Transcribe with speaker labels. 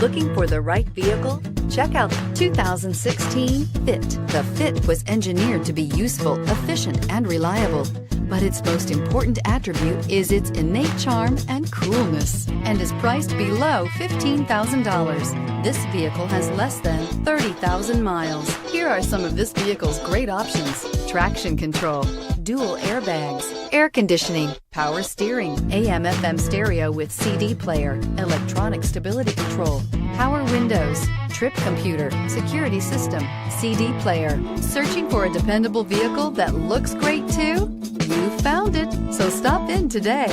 Speaker 1: Looking for the right vehicle? Check out 2016 Fit. The Fit was engineered to be useful, efficient, and reliable. But its most important attribute is its innate charm and coolness, and is priced below $15,000. This vehicle has less than 30,000 miles. Here are some of this vehicle's great options: traction control, dual airbags, air conditioning, power steering, AM/FM stereo with CD player, electronic stability control, power windows, trip computer, security system, CD player. Searching for a dependable vehicle that looks great too? You found it, so stop in today.